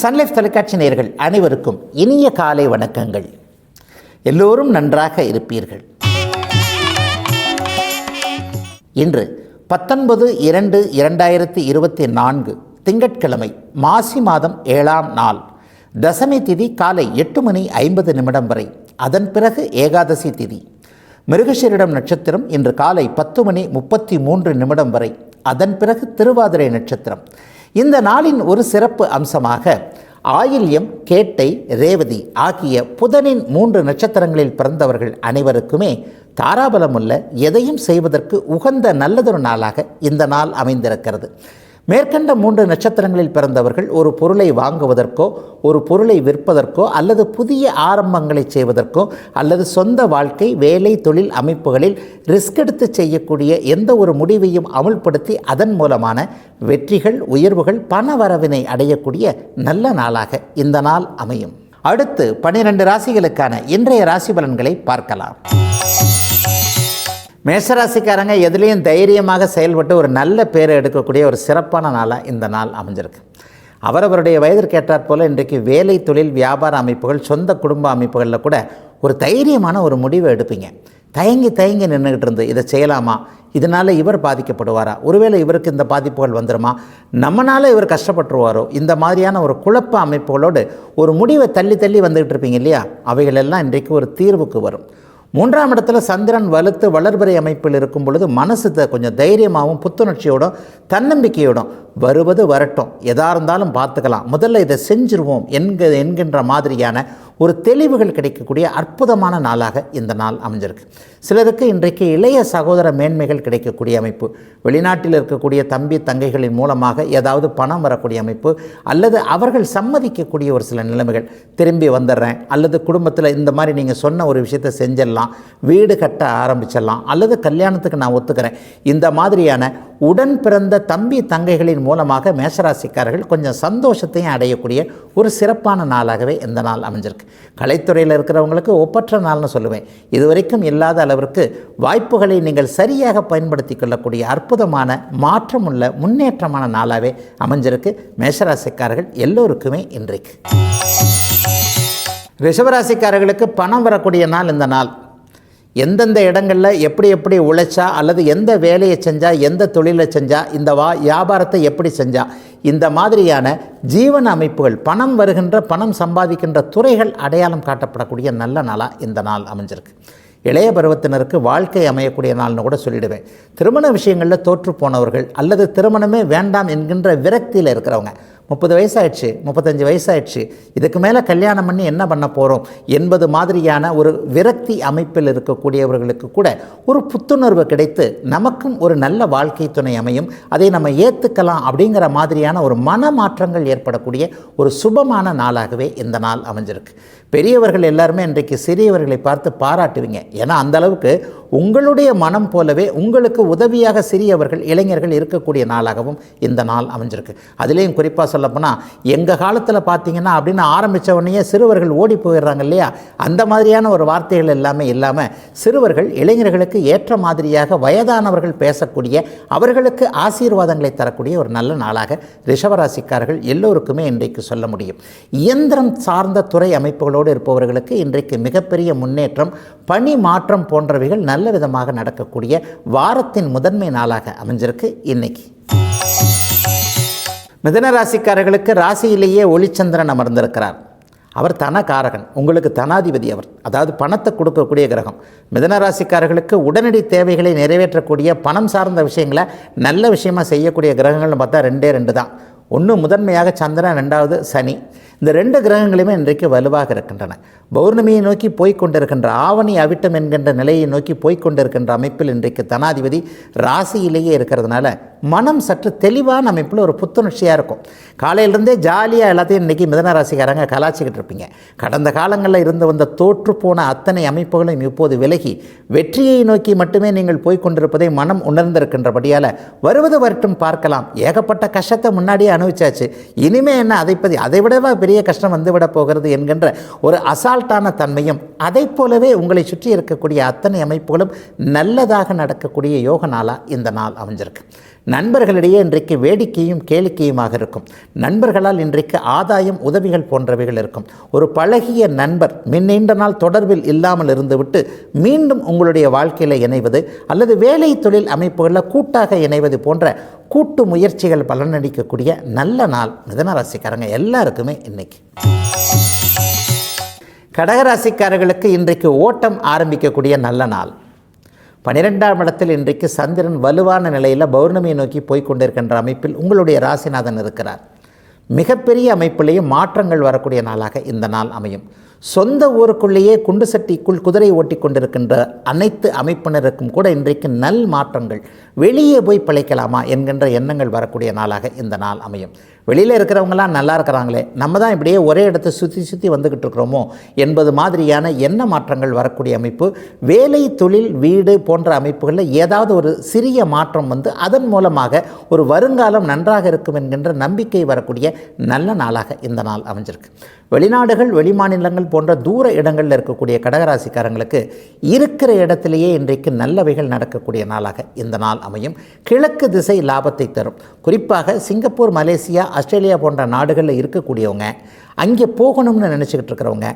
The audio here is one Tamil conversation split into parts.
சன்லைஃப் தொலைக்காட்சி நேயர்கள் அனைவருக்கும் இனிய காலை வணக்கங்கள். எல்லோரும் நன்றாக இருப்பீர்கள். இன்று 19/2/2024 திங்கட்கிழமை, மாசி மாதம் 7ஆம் நாள், தசமி திதி காலை 8:50 வரை. அதன் பிறகு ஏகாதசி திதி. மிருகசீரிடம் நட்சத்திரம் இன்று காலை 10:33 வரை. அதன் பிறகு திருவாதிரை நட்சத்திரம். இந்த நாளின் ஒரு சிறப்பு அம்சமாக ஆயில்யம், கேட்டை, ரேவதி ஆகிய புதனின் 3 நட்சத்திரங்களில் பிறந்தவர்கள் அனைவருக்குமே தாராபலமுள்ள, எதையும் செய்வதற்கு உகந்த நல்லதொரு நாளாக இந்த நாள் அமைந்திருக்கிறது. மேற்கண்ட 3 நட்சத்திரங்களில் பிறந்தவர்கள் ஒரு பொருளை வாங்குவதற்கோ, ஒரு பொருளை விற்பதற்கோ, அல்லது புதிய ஆரம்பங்களை செய்வதற்கோ, அல்லது சொந்த வாழ்க்கை, வேலை, தொழில் அமைப்புகளில் ரிஸ்க் எடுத்து செய்யக்கூடிய எந்த ஒரு முடிவையும் அமுல்படுத்தி அதன் மூலமான வெற்றிகள், உயர்வுகள், பண வரவினை அடையக்கூடிய நல்ல நாளாக இந்த நாள் அமையும். அடுத்து 12 ராசிகளுக்கான இன்றைய ராசி பலன்களை பார்க்கலாம். மேஷராசிக்காரங்க எதுலேயும் தைரியமாக செயல்பட்டு ஒரு நல்ல பேரை எடுக்கக்கூடிய ஒரு சிறப்பான நாளாக இந்த நாள் அமைஞ்சிருக்கு. அவரவருடைய வயதிற்கு ஏற்றாற் போல் இன்றைக்கு வேலை, தொழில், வியாபார அமைப்புகள், சொந்த குடும்ப அமைப்புகளில் கூட ஒரு தைரியமான ஒரு முடிவை எடுப்பீங்க. தயங்கி நின்றுக்கிட்டு இருந்து இதை செய்யலாமா, இதனால் இவர் பாதிக்கப்படுவாரா, ஒருவேளை இவருக்கு இந்த பாதிப்புகள் வந்துடுமா, நம்மளால் இவர் கஷ்டப்பட்டுருவாரோ, இந்த மாதிரியான ஒரு குழப்ப அமைப்புகளோடு ஒரு முடிவை தள்ளி வந்துக்கிட்டு இருப்பீங்க இல்லையா, அவைகளெல்லாம் இன்றைக்கு ஒரு தீர்வுக்கு வரும். 3ஆம் இடத்துல சந்திரன் வலுத்து வளர்பிறை அமைப்பில் இருக்கும் பொழுது மனசு கொஞ்சம் தைரியமாகவும் புத்துணர்ச்சியோடும் தன்னம்பிக்கையோடும் வருவது வரட்டும், எதாக இருந்தாலும் பார்த்துக்கலாம், முதல்ல இதை செஞ்சிருவோம் என்கின்ற மாதிரியான ஒரு தெளிவுகள் கிடைக்கக்கூடிய அற்புதமான நாளாக இந்த நாள் அமைஞ்சிருக்கு. சிலருக்கு இன்றைக்கு இளைய சகோதர மேன்மைகள் கிடைக்கக்கூடிய அமைப்பு, வெளிநாட்டில் இருக்கக்கூடிய தம்பி தங்கைகளின் மூலமாக ஏதாவது பணம் வரக்கூடிய அமைப்பு, அல்லது அவர்கள் சம்மதிக்கக்கூடிய ஒரு சில நிலைமைகள், திரும்பி வந்துடுறேன், அல்லது குடும்பத்தில் இந்த மாதிரி நீங்கள் சொன்ன ஒரு விஷயத்தை செஞ்சிடலாம், வீடு கட்ட ஆரம்பிச்சிடலாம், அல்லது கல்யாணத்துக்கு நான் ஒத்துக்கிறேன், இந்த மாதிரியான உடன் பிறந்த தம்பி தங்கைகளின் மூலமாக மேஷராசிக்காரர்கள் கொஞ்சம் சந்தோஷத்தையும் அடையக்கூடிய ஒரு சிறப்பான நாளாகவே இந்த நாள் அமைஞ்சிருக்கு. கலைத்துறையில் இருக்கிறவங்களுக்கு ஒப்பற்ற நாள்னு சொல்லுவேன். இதுவரைக்கும் இல்லாத அளவிற்கு வாய்ப்புகளை நீங்கள் சரியாக பயன்படுத்தி கொள்ளக்கூடிய அற்புதமான, மாற்றமுள்ள, முன்னேற்றமான நாளாகவே அமைஞ்சிருக்கு மேஷராசிக்காரர்கள் எல்லோருக்குமே இன்றைக்கு. ரிஷபராசிக்காரர்களுக்கு பணம் வரக்கூடிய நாள் இந்த நாள். எந்தெந்த இடங்களில் எப்படி உழைச்சா, அல்லது எந்த வேலையை செஞ்சால், எந்த தொழிலை செஞ்சால், இந்த வியாபாரத்தை எப்படி செஞ்சால், இந்த மாதிரியான ஜீவன அமைப்புகள், பணம் வருகின்ற, பணம் சம்பாதிக்கின்ற துறைகள் அடையாளம் காட்டப்படக்கூடிய நல்ல நாளாக இந்த நாள் அமைஞ்சிருக்கு. இளைய பருவத்தினருக்கு வாழ்க்கை அமையக்கூடிய நாள்னு கூட சொல்லிடுவேன். திருமண விஷயங்களில் தோற்று போனவர்கள், அல்லது திருமணமே வேண்டாம் என்கின்ற விரக்தியில் இருக்கிறவங்க, 30 வயசாயிடுச்சு, 35 வயசாயிடுச்சு, இதுக்கு மேலே கல்யாணம் பண்ணி என்ன பண்ண போகிறோம் என்பது மாதிரியான ஒரு விரக்தி அமைப்பில் இருக்கக்கூடியவர்களுக்கு கூட ஒரு புத்துணர்வு கிடைத்து நமக்கும் ஒரு நல்ல வாழ்க்கை துணை அமையும், அதை நம்ம ஏற்றுக்கலாம் அப்படிங்கிற மாதிரியான ஒரு மனமாற்றங்கள் ஏற்படக்கூடிய ஒரு சுபமான நாளாகவே இந்த நாள் அமைஞ்சிருக்கு. பெரியவர்கள் எல்லாருமே இன்றைக்கு சிறியவர்களை பார்த்து பாராட்டுவீங்க. ஏன்னா அந்த அளவுக்கு உங்களுடைய மனம் போலவே உங்களுக்கு உதவியாக சிறியவர்கள், இளைஞர்கள் இருக்கக்கூடிய நாளாகவும் இந்த நாள் அமைஞ்சிருக்கு. அதுலேயும் குறிப்பாக சொல்லப்போனால் எங்கள் காலத்தில் பார்த்தீங்கன்னா அப்படின்னு ஆரம்பித்த உடனே சிறுவர்கள் ஓடி போயிடுறாங்க இல்லையா, அந்த மாதிரியான ஒரு வார்த்தைகள் எல்லாமே இல்லாமல் சிறுவர்கள், இளைஞர்களுக்கு ஏற்ற மாதிரியாக வயதானவர்கள் பேசக்கூடிய, அவர்களுக்கு ஆசீர்வாதங்களை தரக்கூடிய ஒரு நல்ல நாளாக ரிஷபராசிக்காரர்கள் எல்லோருக்குமே இன்றைக்கு சொல்ல முடியும். இயந்திரம் சார்ந்த துறை அமைப்புகளோடு இருப்பவர்களுக்கு இன்றைக்கு மிகப்பெரிய முன்னேற்றம், பணி மாற்றம் போன்றவைகள் நல்ல விதமாக நடக்கக்கூடிய வாரத்தின் முதன்மை நாளாக அமைஞ்சிருக்கு இன்னைக்கு. மிதுன ராசிக்காரர்களுக்கு ராசியிலேயே ஒளிச்சந்திரன் அமர்ந்திருக்கிறார். அவர் தனகாரகன், உங்களுக்கு தனாதிபதி அவர், அதாவது பணத்தை கொடுக்கக்கூடிய கிரகம். மிதுன ராசிக்காரர்களுக்கு உடனடி தேவைகளை நிறைவேற்றக்கூடிய, பணம் சார்ந்த விஷயங்களை நல்ல விஷயமாக செய்யக்கூடிய கிரகங்கள்னு பார்த்தா 2 தான். ஒன்று முதன்மையாக சந்திரன், 2வது சனி. இந்த 2 கிரகங்களுமே இன்றைக்கு வலுவாக இருக்கின்றன. பௌர்ணமியை நோக்கி போய்கொண்டிருக்கின்ற, ஆவணி அவிட்டம் என்கின்ற நிலையை நோக்கி போய்கொண்டிருக்கின்ற அமைப்பில் இன்றைக்கு தனாதிபதி ராசியிலேயே இருக்கிறதுனால மனம் சற்று தெளிவான அமைப்பில் ஒரு புத்துணர்ச்சியாக இருக்கும். காலையிலிருந்தே ஜாலியாக எல்லாத்தையும் இன்றைக்கி மிதுன ராசிக்காரங்க கலாச்சிக்கிட்டு இருப்பீங்க. கடந்த காலங்களில் இருந்து வந்த தோற்று போன அத்தனை அமைப்புகளும் இப்போது விலகி வெற்றியை நோக்கி மட்டுமே நீங்கள் போய்கொண்டிருப்பதை மனம் உணர்ந்திருக்கின்றபடியால் வருவது வரட்டும் பார்க்கலாம், ஏகப்பட்ட கஷ்டத்தை முன்னாடியே அனுபவிச்சாச்சு, இனிமே என்ன அதை விடவா பெரிய கஷ்டம் வந்துவிட போகிறது என்கின்ற ஒரு அசால்ட்டான தன்மையும், அதை போலவே உங்களை சுற்றி இருக்கக்கூடிய அத்தனை அமைப்புகளும் நல்லதாக நடக்கக்கூடிய யோக நாளாக இந்த நாள் அமைஞ்சிருக்கு. நண்பர்களிடையே இன்றைக்கு வேடிக்கையும் கேளிக்கையுமாக இருக்கும். நண்பர்களால் இன்றைக்கு ஆதாயம், உதவிகள் போன்றவைகள் இருக்கும். ஒரு பழகிய நண்பர் நீண்ட நாள் தொடர்பில் இல்லாமல் இருந்துவிட்டு மீண்டும் உங்களுடைய வாழ்க்கையில் இணைவது அல்லது வேலை தொழில் அமைப்புகளில் கூட்டாக இணைவது போன்ற கூட்டு முயற்சிகள் பலனளிக்கக்கூடிய நல்ல நாள் மிதுன ராசிக்காரங்க எல்லாருக்குமே இன்னைக்கு. கடகராசிக்காரர்களுக்கு இன்றைக்கு ஓட்டம் ஆரம்பிக்கக்கூடிய நல்ல நாள். 12ஆம் இடத்தில் இன்றைக்கு சந்திரன் வலுவான நிலையில் பௌர்ணமியை நோக்கி போய்கொண்டிருக்கின்ற அமைப்பில் உங்களுடைய ராசிநாதன் இருக்கிறார். மிகப்பெரிய அமைப்பிலேயும் மாற்றங்கள் வரக்கூடிய நாளாக இந்த நாள் அமையும். சொந்த ஊருக்குள்ளேயே குண்டு சட்டிக்குள் குதிரை ஓட்டி கொண்டிருக்கின்ற அனைத்து அமைப்பினருக்கும் கூட இன்றைக்கு நல் மாற்றங்கள், வெளியே போய் பிழைக்கலாமா என்கின்ற எண்ணங்கள் வரக்கூடிய நாளாக இந்த நாள் அமையும். வெளியில் இருக்கிறவங்களாம் நல்லா இருக்கிறாங்களே, நம்ம தான் இப்படியே ஒரே இடத்தை சுற்றி வந்துக்கிட்டு இருக்கிறோமோ என்பது மாதிரியான எண்ண மாற்றங்கள் வரக்கூடிய அமைப்பு. வேலை, தொழில், வீடு போன்ற அமைப்புகளில் ஏதாவது ஒரு சிறிய மாற்றம் வந்து அதன் மூலமாக ஒரு வருங்காலம் நன்றாக இருக்கும் என்கின்ற நம்பிக்கை வரக்கூடிய நல்ல நாளாக இந்த நாள் அமைஞ்சிருக்கு. வெளிநாடுகள், வெளிமாநிலங்கள் போன்ற தூர இடங்களில் இருக்கக்கூடிய கடகராசிக்காரங்களுக்கு இருக்கிற இடத்திலேயே இன்றைக்கு நல்லவைகள் நடக்கக்கூடிய நாளாக இந்த நாள் அமையும். கிழக்கு திசை லாபத்தை தரும். குறிப்பாக சிங்கப்பூர், மலேசியா, ஆஸ்திரேலியா போன்ற நாடுகளில் இருக்கக்கூடியவங்க, அங்கே போகணும்னு நினச்சிக்கிட்டு இருக்கிறவங்க,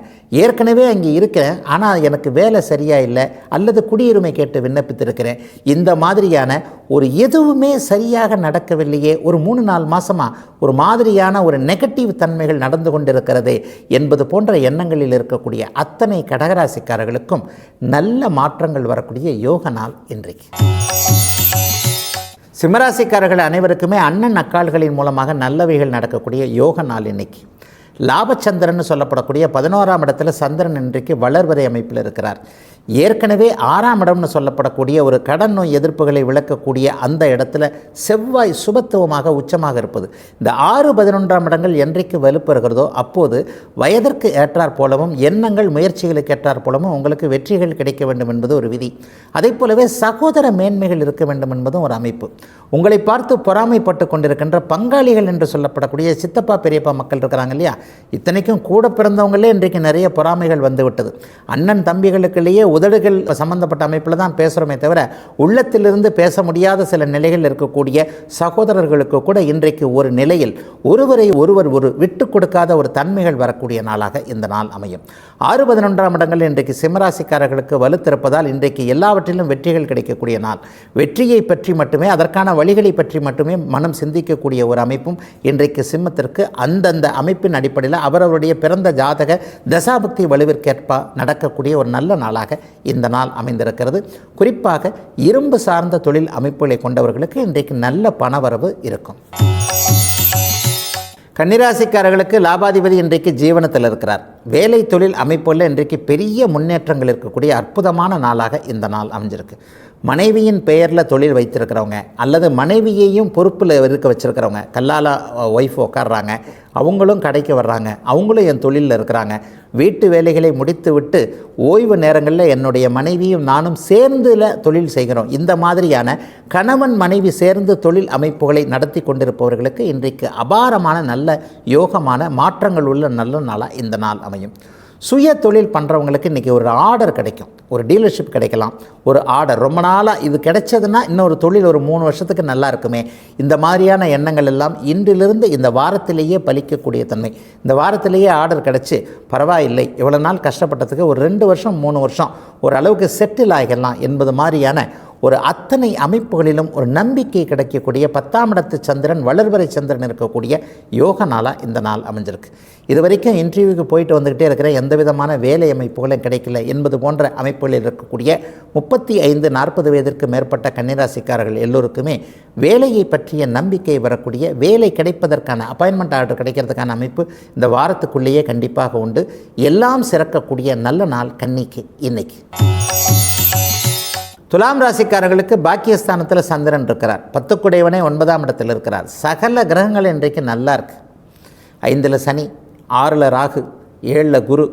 ஏற்கனவே அங்கே இருக்கிறேன் ஆனால் எனக்கு வேலை சரியாக இல்லை அல்லது குடியுரிமை கேட்டு விண்ணப்பித்திருக்கிறேன், இந்த மாதிரியான ஒரு எதுவுமே சரியாக நடக்கவில்லையே, ஒரு 3-4 மாதமாக ஒரு மாதிரியான ஒரு நெகட்டிவ் தன்மைகள் நடந்து கொண்டிருக்கிறதே என்பது போன்ற எண்ணங்களில் இருக்கக்கூடிய அத்தனை கடகராசிக்காரர்களுக்கும் நல்ல மாற்றங்கள் வரக்கூடிய யோக நாள் இன்றைக்கு. சிம்மராசிக்காரர்கள் அனைவருக்குமே அண்ணன் அக்கால்களின் மூலமாக நல்லவைகள் நடக்கக்கூடிய யோக நாள் இன்னைக்கு. லாபச்சந்திரன் சொல்லப்படக்கூடிய 11ஆம் இடத்துல சந்திரன் இன்றைக்கு வளர்வரை அமைப்பில் இருக்கிறார். ஏற்கனவே 6ஆம் இடம்னு சொல்லப்படக்கூடிய ஒரு கடன் நோய் எதிர்ப்புகளை விளக்கக்கூடிய அந்த இடத்துல செவ்வாய் சுபத்துவமாக உச்சமாக இருப்பது. இந்த 6-11ஆம் இடங்கள் என்றைக்கு வலுப்பெறுகிறதோ அப்போது வயதிற்கு ஏற்றாற் போலவும் எண்ணங்கள், முயற்சிகளுக்கு ஏற்றாற் போலவும் உங்களுக்கு வெற்றிகள் கிடைக்க வேண்டும் என்பது ஒரு விதி. அதே போலவே சகோதர மேன்மைகள் இருக்க வேண்டும் என்பதும் ஒரு அமைப்பு. உங்களை பார்த்து பொறாமைப்பட்டு கொண்டிருக்கின்ற பங்காளிகள் என்று சொல்லப்படக்கூடிய சித்தப்பா, பெரியப்பா மக்கள் இருக்கிறாங்க இல்லையா, இத்தனைக்கும் கூட பிறந்தவங்களே இன்றைக்கு நிறைய பொறாமைகள் வந்துவிட்டது. அண்ணன் தம்பிகளுக்குள்ளேயே உதடுகள் சம்பந்தப்பட்ட அமைப்பில் தான் பேசுகிறோமே தவிர உள்ளத்திலிருந்து பேச முடியாத சில நிலைகள் இருக்கக்கூடிய சகோதரர்களுக்கு கூட இன்றைக்கு ஒரு நிலையில் ஒருவரை ஒருவர் ஒரு விட்டு கொடுக்காத ஒரு தன்மைகள் வரக்கூடிய நாளாக இந்த நாள் அமையும். 6-11ஆம் இடங்கள் இன்றைக்கு சிம்மராசிக்காரர்களுக்கு வலுத்திருப்பதால் இன்றைக்கு எல்லாவற்றிலும் வெற்றிகள் கிடைக்கக்கூடிய நாள். வெற்றியை பற்றி மட்டுமே, அதற்கான வழிகளை பற்றி மட்டுமே மனம் சிந்திக்கக்கூடிய ஒரு அமைப்பும் இன்றைக்கு சிம்மத்திற்கு அந்தந்த அமைப்பின் அடிப்படையில் அவரவருடைய பிறந்த ஜாதக தசாபக்தி வலுவிற்கேற்ப நடக்கக்கூடிய ஒரு நல்ல நாளாக இந்த நாள் அமைந்திருக்கிறது. குறிப்பாக இரும்பு சார்ந்த தொழில் அமைப்புகளை கொண்டவர்களுக்கு இன்றைக்கு நல்ல பணவரவு இருக்கும். கன்னிராசிக்காரர்களுக்கு லாபாதிபதி இன்றைக்கு ஜீவனத்தில் இருக்கிறார். வேலை தொழில் அமைப்புகளில் இன்றைக்கு பெரிய முன்னேற்றங்கள் இருக்கக்கூடிய அற்புதமான நாளாக இந்த நாள் அமைஞ்சிருக்கு. மனைவியின் பெயரில் தொழில் வைத்திருக்கிறவங்க அல்லது மனைவியையும் பொறுப்பில் இருக்க வச்சுருக்கிறவங்க, கல்லால் ஒய்ஃப் உட்காடுறாங்க, அவங்களும் கடைக்கு வர்றாங்க, அவங்களும் என் தொழிலில் இருக்கிறாங்க, வீட்டு வேலைகளை முடித்து விட்டு ஓய்வு நேரங்களில் என்னுடைய மனைவியும் நானும் சேர்ந்து தொழில் செய்கிறோம், இந்த மாதிரியான கணவன் மனைவி சேர்ந்து தொழில் அமைப்புகளை நடத்தி கொண்டிருப்பவர்களுக்கு இன்றைக்கு அபாரமான நல்ல யோகமான மாற்றங்கள் உள்ள நல்ல நாளாக இந்த நாள் அமையும். சுய தொழில் பண்ணுறவங்களுக்கு இன்றைக்கி ஒரு ஆர்டர் கிடைக்கும், ஒரு டீலர்ஷிப் கிடைக்கலாம், ஒரு ஆர்டர் ரொம்ப நாளாக இது கிடைச்சதுன்னா இன்னொரு தொழில் ஒரு 3 வருஷத்துக்கு நல்லா இருக்குமே, இந்த மாதிரியான எண்ணங்கள் எல்லாம் இன்றிலிருந்து இந்த வாரத்திலேயே பலிக்கக்கூடிய தன்மை. இந்த வாரத்திலேயே ஆர்டர் கிடச்சி பரவாயில்லை, இவ்வளோ நாள் கஷ்டப்பட்டதுக்கு ஒரு 2 வருஷம் 3 வருஷம் ஓரளவுக்கு செட்டில் ஆகிடலாம் என்பது மாதிரியான ஒரு அத்தனை அமைப்புகளிலும் ஒரு நம்பிக்கை கிடைக்கக்கூடிய 10ஆம் இடத்து சந்திரன், வளர்வரை சந்திரன் இருக்கக்கூடிய யோக நாளாக இந்த நாள் அமைஞ்சிருக்கு. இது வரைக்கும் இன்டர்வியூக்கு போயிட்டு வந்துக்கிட்டே இருக்கிற எந்த விதமான வேலை அமைப்புகளும் கிடைக்கல என்பது போன்ற அமைப்புகளில் இருக்கக்கூடிய 35-40 வயதிற்கு மேற்பட்ட கன்னிராசிக்காரர்கள் எல்லோருக்குமே வேலையை பற்றிய நம்பிக்கை வரக்கூடிய, வேலை கிடைப்பதற்கான அப்பாயின்மெண்ட் ஆர்டர் கிடைக்கிறதுக்கான அமைப்பு இந்த வாரத்துக்குள்ளேயே கண்டிப்பாக உண்டு. எல்லாம் சிறக்கக்கூடிய நல்ல நாள் கன்னிக்கு இன்னைக்கு. துலாம் ராசிக்காரர்களுக்கு பாக்கியஸ்தானத்தில் சந்திரன் இருக்கிறார். 10 குடையவனே 9ஆம் இடத்தில் இருக்கிறார். சகல கிரகங்கள் இன்றைக்கு நல்லா இருக்குது. 5ல் சனி, 6ல் ராகு, 7ல் குரு,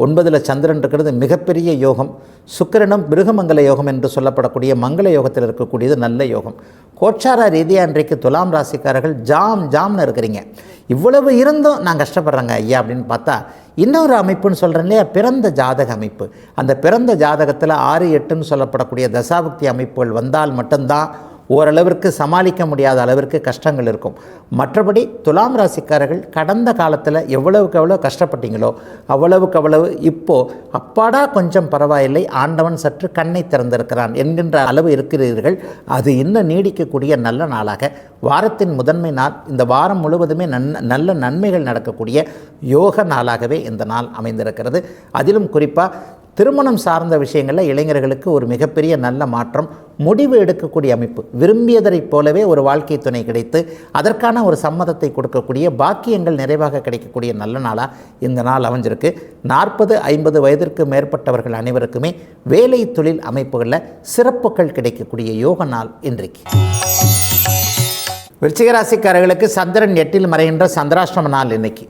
9ல் சந்திரன் இருக்கிறது மிகப்பெரிய யோகம். சுக்கிரனும் பிருகமங்கல யோகம் என்று சொல்லப்படக்கூடிய மங்கள யோகத்தில் இருக்கக்கூடியது நல்ல யோகம். கோச்சார ரீதியாக இன்றைக்கு துலாம் ராசிக்காரர்கள் ஜாம்னு இருக்கிறீங்க. இவ்வளவு இருந்தும் நான் கஷ்டப்படுறேங்க ஐயா அப்படின்னு பார்த்தா இன்னொரு அமைப்புன்னு சொல்கிறேன் இல்லையா, பிறந்த ஜாதக அமைப்பு. அந்த பிறந்த ஜாதகத்தில் 6-8ன்னு சொல்லப்படக்கூடிய தசாபக்தி அமைப்புகள் வந்தால் மட்டும்தான் ஓரளவிற்கு சமாளிக்க முடியாத அளவிற்கு கஷ்டங்கள் இருக்கும். மற்றபடி துலாம் ராசிக்காரர்கள் கடந்த காலத்தில் எவ்வளவுக்கு எவ்வளோ கஷ்டப்பட்டீங்களோ அவ்வளவுக்கு அவ்வளவு இப்போது அப்பாடா கொஞ்சம் பரவாயில்லை, ஆண்டவன் சற்று கண்ணை திறந்திருக்கிறான் என்கின்ற அளவு இருக்கிறீர்கள். அது இன்னும் நீடிக்கக்கூடிய நல்ல நாளாக, வாரத்தின் முதன்மை நாள், இந்த வாரம் முழுவதுமே நல்ல நன்மைகள் நடக்கக்கூடிய யோக நாளாகவே இந்த நாள் அமைந்திருக்கிறது. அதிலும் குறிப்பாக திருமணம் சார்ந்த விஷயங்களில் இளைஞர்களுக்கு ஒரு மிகப்பெரிய நல்ல மாற்றம், முடிவு எடுக்கக்கூடிய அமைப்பு, விரும்பியதைப் போலவே ஒரு வாழ்க்கை துணை கிடைத்து அதற்கான ஒரு சம்மதத்தை கொடுக்கக்கூடிய பாக்கியங்கள் நிறைவாக கிடைக்கக்கூடிய நல்ல நாளாக இந்த நாள் அமைஞ்சிருக்கு. 40-50 வயதிற்கு மேற்பட்டவர்கள் அனைவருக்குமே வேலை தொழில் அமைப்புகளில் சிறப்புகள் கிடைக்கக்கூடிய யோக நாள் இன்றைக்கு. விருச்சிகராசிக்காரர்களுக்கு சந்திரன் 8இல் மறைகின்ற சந்திராஷ்டம நாள் இன்னைக்கு.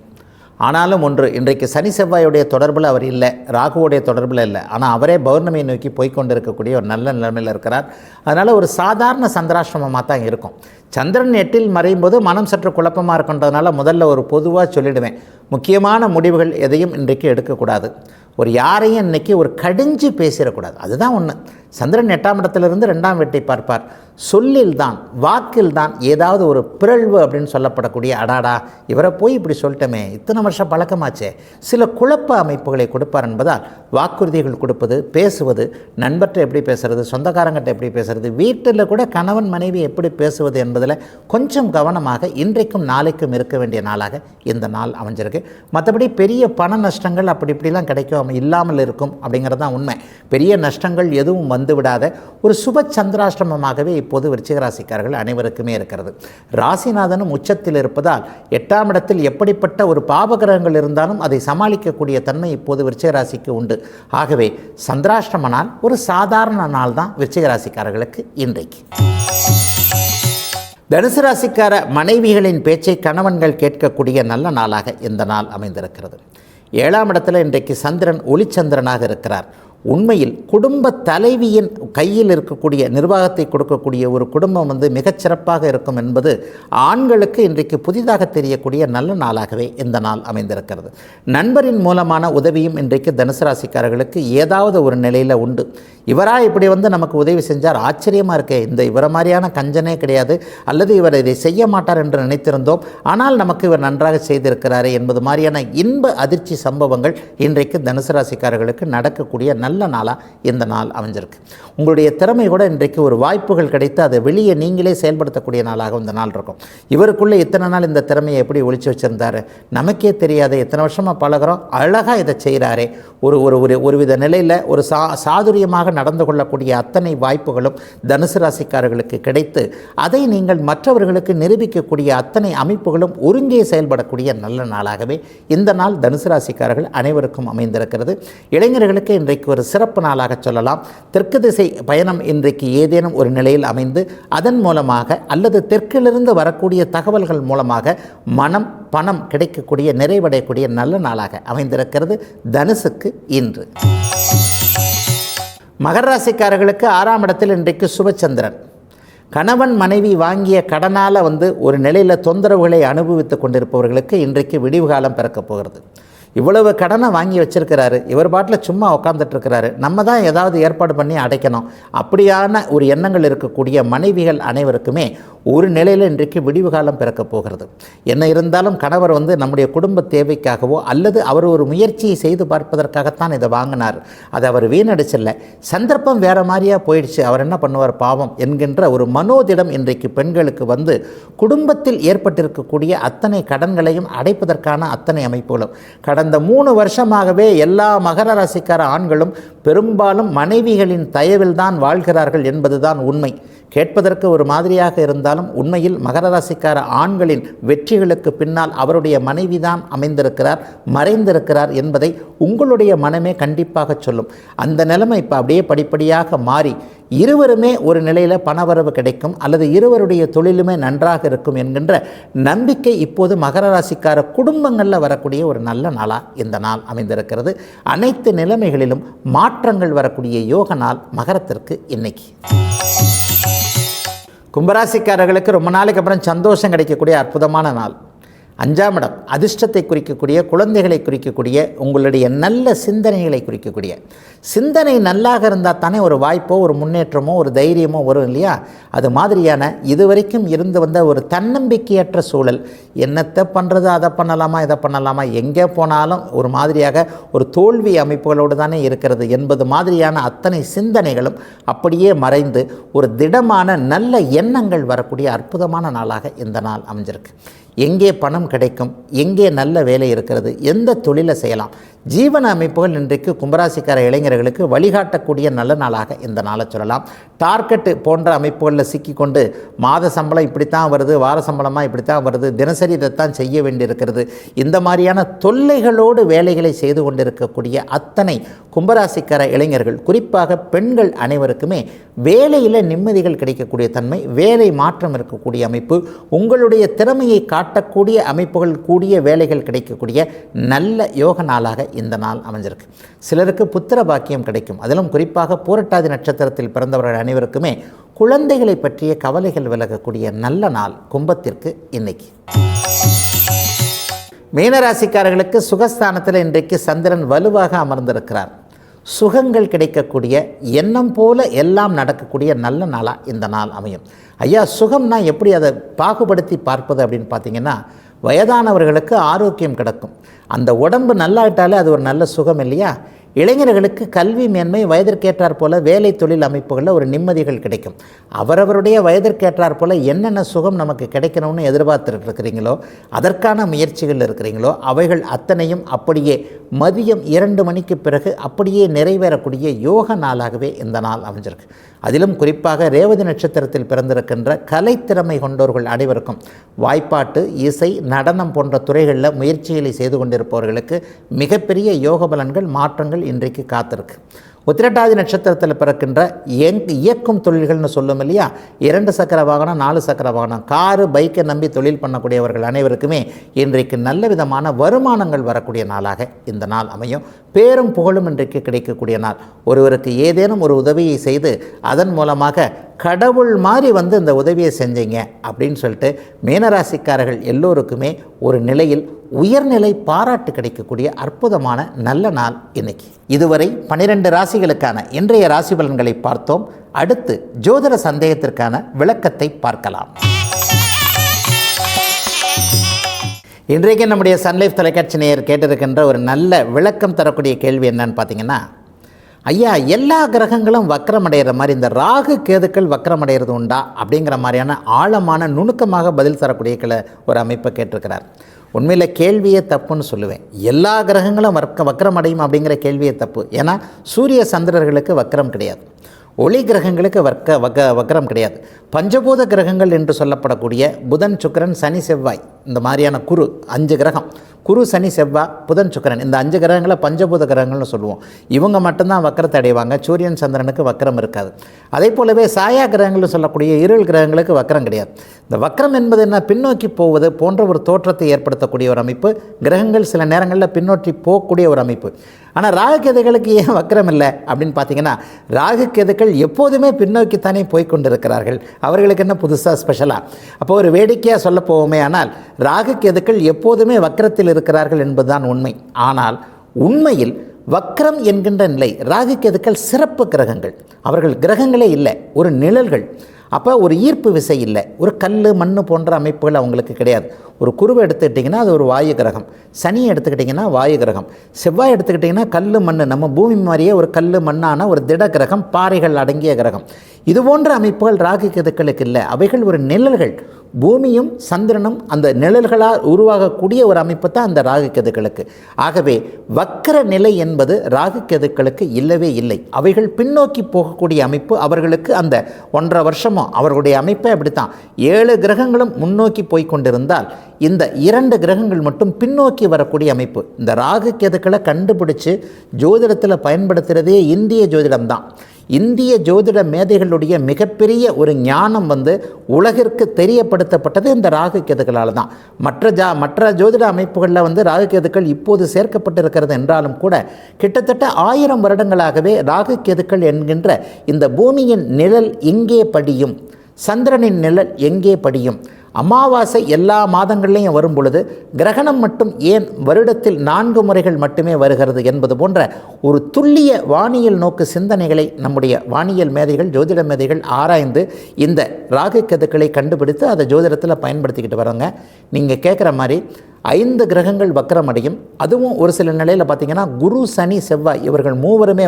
ஆனாலும் ஒன்று, இன்றைக்கு சனி செவ்வாயுடைய தொடர்பில் அவர் இல்லை, ராகுவோடைய தொடர்பில் இல்லை. ஆனால் அவரே பௌர்ணமியை நோக்கி போய்கொண்டிருக்கக்கூடிய ஒரு நல்ல நிலைமையில் இருக்கிறார். அதனால் ஒரு சாதாரண சந்திராஷ்டமமாக தான் இருக்கும். சந்திரன் 8இல் மறையும் போது மனம் சற்று குழப்பமாக இருக்கின்றதுனால முதல்ல ஒரு பொதுவாக சொல்லிடுவேன், முக்கியமான முடிவுகள் எதையும் இன்றைக்கு எடுக்கக்கூடாது. ஒரு யாரையும் இன்றைக்கி ஒரு கடிஞ்சு பேசிடக்கூடாது. அதுதான் ஒன்று. சந்திரன் 8ஆம் இடத்திலிருந்து 2ஆம் வீட்டை பார்ப்பார். சொல்லில் தான், வாக்கில் தான் ஏதாவது ஒரு பிறழ்வு அப்படின்னு சொல்லப்படக்கூடிய, அடாடா இவரை போய் இப்படி சொல்லிட்டோமே, இத்தனை வருஷம் பழக்கமாச்சே, சில குழப்ப அமைப்புகளை கொடுப்பார் என்பதால் வாக்குறுதிகள் கொடுப்பது, பேசுவது, நண்பர்கிட்ட எப்படி பேசுறது, சொந்தக்காரங்கிட்ட எப்படி பேசுறது, வீட்டில் கூட கணவன் மனைவி எப்படி பேசுவது என்பதில் கொஞ்சம் கவனமாக இன்றைக்கும் நாளைக்கும் இருக்க வேண்டிய நாளாக இந்த நாள் அமைஞ்சிருக்கு. மற்றபடி பெரிய பண நஷ்டங்கள் அப்படி இப்படிலாம் கிடைக்கும் இல்லாமல் இருக்கும் அப்படிங்கிறது தான் உண்மை. பெரிய நஷ்டங்கள் எதுவும் வந்துவிடாத ஒரு சுப சந்திராஷ்டமமாகவே இப்போது விருச்சிகராசிக்காரர்கள் அனைவருக்குமே இருக்கிறது. ராசிநாதனும் உச்சத்தில் இருப்பதால் 8ஆம் இடத்தில் எப்படிப்பட்ட ஒரு பாவகிரகங்கள் இருந்தாலும் அதை சமாளிக்கக்கூடிய தன்மை இப்போது விருச்சிகராசிக்கு உண்டு. ஆகவே சந்திராஷ்டம நாள் ஒரு சாதாரண நாள் தான் விருச்சிகராசிக்காரர்களுக்கு இன்றைக்கு. தனுசு ராசிக்கார மனைவிகளின் பேச்சை கணவன்கள் கேட்கக்கூடிய நல்ல நாளாக இந்த நாள் அமைந்திருக்கிறது. 7ஆம் இடத்துல இன்றைக்கு சந்திரன் ஒளிச்சந்திரனாக இருக்கிறார். உண்மையில் குடும்ப தலைவியின் கையில் இருக்கக்கூடிய நிர்வாகத்தை கொடுக்கக்கூடிய ஒரு குடும்பம் மிகச்சிறப்பாக இருக்கும் என்பது ஆண்களுக்கு இன்றைக்கு புதிதாக தெரியக்கூடிய நல்ல நாளாகவே இந்த நாள் அமைந்திருக்கிறது. நண்பரின் மூலமான உதவியும் இன்றைக்கு தனுசு ராசிக்காரர்களுக்கு ஏதாவது ஒரு நிலையில் உண்டு. இவராக இப்படி நமக்கு உதவி செஞ்சார், ஆச்சரியமாக இருக்கே, இந்த இவரை மாதிரியான கஞ்சனே கிடையாது, அல்லது இவர் இதை செய்ய மாட்டார் என்று நினைத்திருந்தோம், ஆனால் நமக்கு இவர் நன்றாக செய்திருக்கிறாரே என்பது மாதிரியான இன்ப அதிர்ச்சி சம்பவங்கள் இன்றைக்கு தனுசு ராசிக்காரர்களுக்கு நடக்கக்கூடிய நல்ல நாளாக இந்த நாள் அமைஞ்சிருக்கு. உங்களுடைய திறமை கூட இன்றைக்கு ஒரு வாய்ப்புகள் கிடைத்து அதை வெளியே நீங்களே செயல்படுத்தக்கூடிய நாளாக இந்த நாள் இருக்கும். இவருக்குள்ளே இத்தனை நாள் இந்த திறமையை எப்படி ஒழிச்சு வச்சுருந்தாரு, நமக்கே தெரியாது, எத்தனை வருஷமாக பழகிறோம், அழகாக இதை செய்கிறாரே, ஒருவித நிலையில் ஒரு சாதுரியமாக நடந்து கொள்ளக்கூடிய அத்தனை வாய்ப்புகளும் தனுசு ராசிக்காரர்களுக்கு கிடைத்து அதை நீங்கள் மற்றவர்களுக்கு நிரூபிக்கக்கூடிய அத்தனை அமைப்புகளும் ஒருங்கே செயல்படக்கூடிய நல்ல நாளாகவே இந்த நாள் தனுசு ராசிக்காரர்கள் அனைவருக்கும் அமைந்திருக்கிறது. இளைஞர்களுக்கு இன்றைக்கு ஒரு சிறப்பு நாளாக சொல்லலாம். தெற்கு திசை பயணம் இன்றைக்கு ஏதேனும் ஒரு நிலையில் அமைந்து அதன் மூலமாக அல்லது தெற்கிலிருந்து வரக்கூடிய தகவல்கள் மூலமாக மனம் பணம் கிடைக்கக்கூடிய நிறைவடையக்கூடிய நல்ல நாளாக அமைந்திருக்கிறது தனுசுக்கு இன்று. மகர ராசிக்காரர்களுக்கு 6ஆம் இடத்தில் இன்றைக்கு சுபச்சந்திரன். கணவன் மனைவி வாங்கிய கடனால் ஒரு நிலையில் தொந்தரவுகளை அனுபவித்து கொண்டிருப்பவர்களுக்கு இன்றைக்கு விடிவு காலம் பிறக்கப் போகிறது. இவ்வளவு கடனை வாங்கி வச்சிருக்கிறாரு, இவர் பாட்டில் சும்மா உட்காந்துட்ருக்கிறாரு, நம்ம தான் ஏதாவது ஏற்பாடு பண்ணி அடைக்கணும், அப்படியான ஒரு எண்ணங்கள் இருக்கக்கூடிய மனைவிகள் அனைவருக்குமே ஒரு நிலையில் இன்றைக்கு விடிவு காலம் பிறக்கப் போகிறது. என்ன இருந்தாலும் கணவர் நம்முடைய குடும்ப தேவைக்காகவோ அல்லது அவர் ஒரு முயற்சியை செய்து பார்ப்பதற்காகத்தான் இதை வாங்கினார், அதை அவர் வீணடிச்சில்லை, சந்தர்ப்பம் வேறு மாதிரியாக போயிடுச்சு, அவர் என்ன பண்ணுவார் பாவம் என்கின்ற ஒரு மனோதிடம் இன்றைக்கு பெண்களுக்கு குடும்பத்தில் ஏற்பட்டிருக்கக்கூடிய அத்தனை கடன்களையும் அடைப்பதற்கான அத்தனை அமைப்புகளும் கடந்த 3 வருஷமாகவே எல்லா மகர ராசிக்கார ஆண்களும் பெரும்பாலும் மனைவிகளின் தயவில்தான் வாழ்கிறார்கள் என்பதுதான் உண்மை. கேட்பதற்கு ஒரு மாதிரியாக இருந்தாலும் உண்மையில் மகர ராசிக்கார ஆண்களின் வெற்றிகளுக்கு பின்னால் அவருடைய மனைவிதான் அமைந்திருக்கிறார், மறைந்திருக்கிறார் என்பதை உங்களுடைய மனமே கண்டிப்பாக சொல்லும். அந்த நிலைமை இப்போ அப்படியே படிப்படியாக மாறி இருவருமே ஒரு நிலையில் பணவரவு கிடைக்கும் அல்லது இருவருடைய தொழிலுமே நன்றாக இருக்கும் என்கின்ற நம்பிக்கை இப்போது மகர ராசிக்கார குடும்பங்களில் வரக்கூடிய ஒரு நல்ல நாளாக இந்த நாள் அமைந்திருக்கிறது. அனைத்து நிலைமைகளிலும் மாற்றங்கள் வரக்கூடிய யோக நாள் மகரத்திற்கு இன்னைக்கு. கும்பராசிக்காரர்களுக்கு ரொம்ப நாளைக்கு அப்புறம் சந்தோஷம் கிடைக்கக்கூடிய அற்புதமான நாள். 5ஆம் இடம் அதிர்ஷ்டத்தை குறிக்கக்கூடிய, குழந்தைகளை குறிக்கக்கூடிய, உங்களுடைய நல்ல சிந்தனைகளை குறிக்கக்கூடிய. சிந்தனை நல்லாக இருந்தால் தானே ஒரு வாய்ப்போ ஒரு முன்னேற்றமோ ஒரு தைரியமோ வரும் இல்லையா? அது மாதிரியான இதுவரைக்கும் இருந்து வந்த ஒரு தன்னம்பிக்கையற்ற சூழல், என்னத்தை பண்ணுறது, அதை பண்ணலாமா இதை பண்ணலாமா, எங்கே போனாலும் ஒரு மாதிரியாக ஒரு தோல்வி அமைப்புகளோடு தானே இருக்கிறது என்பது மாதிரியான அத்தனை சிந்தனைகளும் அப்படியே மறைந்து ஒரு திடமான நல்ல எண்ணங்கள் வரக்கூடிய அற்புதமான நாளாக இந்த நாள் அமைஞ்சிருக்கு. எங்கே பணம் கிடைக்கும், எங்கே நல்ல வேலை இருக்கிறது, எந்த தொழிலை செய்யலாம், ஜீவன அமைப்புகள் இன்றைக்கு கும்பராசிக்கார இளைஞர்களுக்கு வழிகாட்டக்கூடிய நல்ல நாளாக இந்த நாளை சொல்லலாம். டார்கெட்டு போன்ற அமைப்புகளில் சிக்கிக்கொண்டு மாத சம்பளம் இப்படித்தான் வருது, வார சம்பளமாக இப்படித்தான் வருது, தினசரி இதைத்தான் செய்ய வேண்டியிருக்கிறது, இந்த மாதிரியான தொல்லைகளோடு வேலைகளை செய்து கொண்டிருக்கக்கூடிய அத்தனை கும்பராசிக்கார இளைஞர்கள், குறிப்பாக பெண்கள் அனைவருக்குமே வேலையில் நிம்மதிகள் கிடைக்கக்கூடிய தன்மை, வேலை மாற்றம் இருக்கக்கூடிய அமைப்பு, உங்களுடைய திறமையை காட்டக்கூடிய அமைப்புகள் கூடிய வேலைகள் கிடைக்கக்கூடிய நல்ல யோக நாளாக இந்த நாள் அமைஞ்சிருக்கு. சிலருக்கு புத்திர பாக்கியம் கிடைக்கும். அதிலும் குறிப்பாக பூரட்டாதி நட்சத்திரத்தில் பிறந்தவர்கள் அனைவருக்குமே குழந்தைகளை பற்றிய கவலைகள் விலகக்கூடிய நல்ல நாள் கும்பத்திற்கு இன்னைக்கு. மீனராசிக்காரர்களுக்கு சுகஸ்தானத்தில் இன்றைக்கு சந்திரன் வலுவாக அமர்ந்திருக்கிறார். சுகங்கள் கிடைக்கக்கூடிய, எண்ணம் போல எல்லாம் நடக்கக்கூடிய நல்ல நாளாக இந்த நாள் அமையும். ஐயா, சுகம்னா எப்படி அதை பாகுபடுத்தி பார்ப்பது அப்படின்னு பார்த்தீங்கன்னா, வயதானவர்களுக்கு ஆரோக்கியம் கிடைக்கும். அந்த உடம்பு நல்லாயிட்டாலே அது ஒரு நல்ல சுகம் இல்லையா? இளைஞர்களுக்கு கல்வி மேன்மை, வயதிற்கேற்றார் போல வேலை தொழில் அமைப்புகளில் ஒரு நிம்மதிகள் கிடைக்கும். அவரவருடைய வயதிற்கேற்றார் போல என்னென்ன சுகம் நமக்கு கிடைக்கணும்னு எதிர்பார்த்துட்டு இருக்கிறீங்களோ, அதற்கான முயற்சிகள் இருக்கிறீங்களோ, அவைகள் அத்தனையும் அப்படியே மதியம் 2 மணிக்கு பிறகு அப்படியே நிறைவேறக்கூடிய யோக நாளாகவே இந்த நாள் அமைஞ்சிருக்கு. அதிலும் குறிப்பாக ரேவதி நட்சத்திரத்தில் பிறந்திருக்கின்ற கலைத்திறமை கொண்டவர்கள் அனைவருக்கும் வாய்ப்பாட்டு, இசை, நடனம் போன்ற துறைகளில் முயற்சிகளை செய்து கொண்டிருப்பவர்களுக்கு மிகப்பெரிய யோக பலன்கள், மாற்றங்கள் இன்றைக்கு காத்திருக்கு. உத்திரட்டாதி நட்சத்திரத்தில் பிறக்கின்ற இயக்கும் தொழில்கள்னு சொல்லும் இல்லையா? 2 சக்கர வாகனம், 4 சக்கர வாகனம், காரு, பைக்கை நம்பி தொழில் பண்ணக்கூடியவர்கள் அனைவருக்குமே இன்றைக்கு நல்ல விதமான வருமானங்கள் வரக்கூடிய நாளாக இந்த நாள் அமையும். பேரும் புகழும் இன்றைக்கு கிடைக்கக்கூடிய நாள். ஒருவருக்கு ஏதேனும் ஒரு உதவியை செய்து அதன் மூலமாக கடவுள் மாதிரி இந்த உதவியை செஞ்சீங்க அப்படின்னு சொல்லிட்டு மீனராசிக்காரர்கள் எல்லோருக்குமே ஒரு நிலையில் உயர்நிலை பாராட்டு கிடைக்கக்கூடிய அற்புதமான நல்ல நாள் இன்னைக்கு. இதுவரை 12 ராசிகளுக்கான இன்றைய ராசி பலன்களை பார்த்தோம். அடுத்து ஜோதிட சந்தேகத்திற்கான விளக்கத்தை பார்க்கலாம். இன்றைக்கு நம்முடைய சன்லைஃப் தொலைக்காட்சி நேயர் கேட்டிருக்கின்ற ஒரு நல்ல விளக்கம் தரக்கூடிய கேள்வி என்னன்னு பார்த்தீங்கன்னா, ஐயா, எல்லா கிரகங்களும் வக்கரமடைகிற மாதிரி இந்த ராகு கேதுக்கள் வக்கரமடைகிறது உண்டா அப்படிங்கிற மாதிரியான ஆழமான நுணுக்கமாக பதில் தரக்கூடிய ஒரு அமைப்பை கேட்டிருக்கிறார். உண்மையில் கேள்வியே தப்புன்னு சொல்லுவேன். எல்லா கிரகங்களும் வக்கரம் அடையும் அப்படிங்கிற கேள்வியே தப்பு. ஏன்னா சூரிய சந்திரர்களுக்கு வக்கரம் கிடையாது, ஒளி கிரகங்களுக்கு வக்கரம் கிடையாது. பஞ்சபூத கிரகங்கள் என்று சொல்லப்படக்கூடிய புதன், சுக்கிரன், சனி, செவ்வாய், இந்த மாதிரியான 5 கிரகம், குரு, சனி, செவ்வாய், புதன், சுக்கிரன், இந்த 5 கிரகங்களை பஞ்சபூத கிரகங்கள்னு சொல்லுவோம். இவங்க மட்டும்தான் வக்கரத்தை அடைவாங்க. சூரியன், சந்திரனுக்கு வக்கரம் இருக்காது. அதே போலவே சாயா கிரகங்கள்னு சொல்லக்கூடிய இருள் கிரகங்களுக்கு வக்கரம் கிடையாது. இந்த வக்கரம் என்பது என்ன? பின்னோக்கி போவது போன்ற ஒரு தோற்றத்தை ஏற்படுத்தக்கூடிய ஒரு அமைப்பு. கிரகங்கள் சில நேரங்களில் பின்னோக்கி போகக்கூடிய ஒரு அமைப்பு. ஆனால் ராகு கேதுகளுக்கு ஏன் வக்கரம் இல்லை அப்படின்னு பார்த்தீங்கன்னா, ராகு கேதுக்கள் எப்போதுமே பின்னோக்கித்தானே போய்கொண்டிருக்கிறார்கள். அவர்களுக்கு என்ன புதுசாக ஸ்பெஷலாக? அப்போ ஒரு வேடிக்கையாக சொல்ல போவோமே, ஆனால் ராகு கேதுக்கள் எப்போதுமே வக்கரத்தில் இருக்கிறார்கள் என்பதுதான் உண்மை. ஆனால் உண்மையில் வக்கரம் என்கின்ற நிலை, ராகு கேதுக்கள் சிறப்பு கிரகங்கள். அவர்கள் கிரகங்களே இல்லை, ஒரு நிழல்கள். அப்போ ஒரு ஈர்ப்பு விசை இல்லை, ஒரு கல், மண் போன்ற அமைப்புகள் அவங்களுக்கு கிடையாது. ஒரு குருவை எடுத்துக்கிட்டிங்கன்னா அது ஒரு வாயு கிரகம், சனியை எடுத்துக்கிட்டிங்கன்னா வாயு கிரகம், செவ்வாய் எடுத்துக்கிட்டிங்கன்னா கல், மண், நம்ம பூமி மாதிரியே ஒரு கல், மண்ணான ஒரு திட கிரகம், பாறைகள் அடங்கிய கிரகம். இது போன்ற அமைப்புகள் ராகு கேதுக்களுக்கு இல்லை. அவைகள் ஒரு நிழல்கள். பூமியும் சந்திரனும் அந்த நிழல்களால் உருவாகக்கூடிய ஒரு அமைப்பு தான் அந்த ராகு கேதுக்களுக்கு. ஆகவே வக்கர நிலை என்பது ராகு கேதுக்களுக்கு இல்லவே இல்லை. அவைகள் பின்னோக்கி போகக்கூடிய அமைப்பு. அவர்களுக்கு அந்த 1.5 வருஷமோ அவர்களுடைய அமைப்பே அப்படித்தான். 7 கிரகங்களும் முன்னோக்கி போய்கொண்டிருந்தால் இந்த 2 கிரகங்கள் மட்டும் பின்னோக்கி வரக்கூடிய அமைப்பு. இந்த ராகு கேதுக்களை கண்டுபிடிச்சு ஜோதிடத்தில் பயன்படுத்துகிறதே இந்திய ஜோதிடம்தான். இந்திய ஜோதிட மேதைகளுடைய மிகப்பெரிய ஒரு ஞானம் உலகிற்கு தெரியப்படுத்தப்பட்டது இந்த ராகு கேதுக்களால் தான். மற்ற ஜோதிட அமைப்புகளில் ராகு கேதுக்கள் இப்போது சேர்க்கப்பட்டிருக்கிறது என்றாலும் கூட கிட்டத்தட்ட 1000 வருடங்களாகவே ராகு கேதுக்கள் என்கின்ற இந்த பூமியின் நிழல் எங்கே படியும், சந்திரனின் நிழல் எங்கே படியும், அமாவாசை எல்லா மாதங்கள்லையும் வரும் பொழுது கிரகணம் மட்டும் ஏன் வருடத்தில் 4 முறைகள் மட்டுமே வருகிறது என்பது போன்ற ஒரு துல்லிய வானியல் நோக்கு சிந்தனைகளை நம்முடைய வானியல் மேதைகள், ஜோதிட மேதைகள் ஆராய்ந்து இந்த ராகு கேதுக்களை கண்டுபிடித்து அதை ஜோதிடத்தில் பயன்படுத்திக்கிட்டு வராங்க. நீங்கள் கேட்குற மாதிரி 5 கிரகங்கள் வக்கரமடையும். அதுவும் ஒரு சில நிலையில் பார்த்திங்கன்னா குரு, சனி, செவ்வாய் இவர்கள் மூவருமே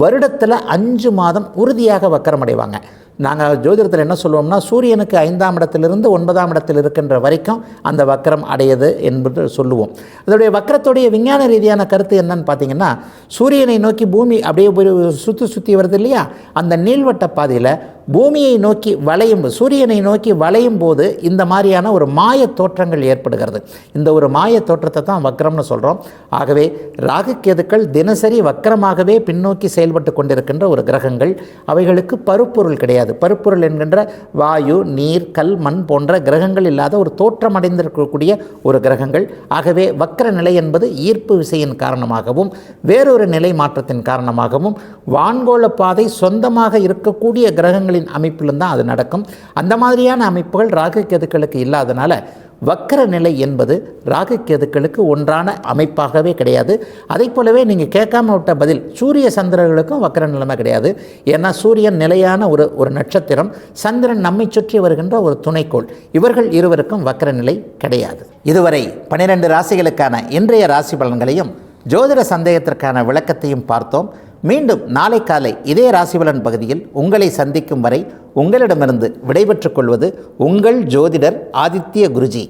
வருடத்தில் 5 மாதம் உறுதியாக வக்கரமடைவாங்க. நாங்கள் ஜோதிடத்தில் என்ன சொல்லுவோம்னா, சூரியனுக்கு 5ஆம் இடத்திலிருந்து 9ஆம் இடத்தில் இருக்கின்ற வரைக்கும் அந்த வக்கரம் அடையது என்பது சொல்லுவோம். அதோடைய வக்கரத்துடைய விஞ்ஞான ரீதியான கருத்து என்னன்னு பார்த்தீங்கன்னா, சூரியனை நோக்கி பூமி அப்படியே சுற்றி வருது இல்லையா, அந்த நீள்வட்ட பாதையில் பூமியை நோக்கி வளையும், சூரியனை நோக்கி வளையும் போது இந்த மாதிரியான ஒரு மாய தோற்றங்கள் ஏற்படுகிறது. இந்த ஒரு மாய தோற்றத்தை தான் வக்கரம்னு சொல்கிறோம். ஆகவே ராகு கேதுக்கள் தினசரி வக்கரமாகவே பின்னோக்கி செயல்பட்டு கொண்டிருக்கின்ற ஒரு கிரகங்கள். அவைகளுக்கு பருப்பொருள் கிடையாது. பருப்பொருள் என்கின்ற வாயு, நீர், கல், மண் போன்ற கிரகங்கள் இல்லாத ஒரு தோற்றம் அடைந்திருக்கக்கூடிய ஒரு கிரகங்கள். ஆகவே வக்கர நிலை என்பது ஈர்ப்பு விசையின் காரணமாகவும் வேறொரு நிலை மாற்றத்தின் காரணமாகவும் வான்கோள பாதை சொந்தமாக இருக்கக்கூடிய கிரகங்களின் அமைப்பிலும் தான் அது நடக்கும். அந்த மாதிரியான அமைப்புகள் ராகு கேதுக்களுக்கு இல்லாதனால வக்கர நிலை என்பது ராகு கேதுக்களுக்கு ஒன்றான அமைப்பாகவே கிடையாது. அதை போலவே நீங்கள் கேட்காம விட்ட பதில், சூரிய சந்திரர்களுக்கும் வக்கர நிலைமை கிடையாது. ஏன்னா சூரியன் நிலையான ஒரு நட்சத்திரம், சந்திரன் நம்மை சுற்றி வருகின்ற ஒரு துணைக்கோள். இவர்கள் இருவருக்கும் வக்கர நிலை கிடையாது. இதுவரை 12 ராசிகளுக்கான இன்றைய ராசி பலன்களையும் ஜோதிட சந்தேகத்திற்கான விளக்கத்தையும் பார்த்தோம். மீண்டும் நாளை காலை இதே ராசிபலன் பகுதியில் உங்களை சந்திக்கும் வரை உங்களிடமிருந்து விடைபெற்றுக் கொள்வது உங்கள் ஜோதிடர் ஆதித்ய குருஜி.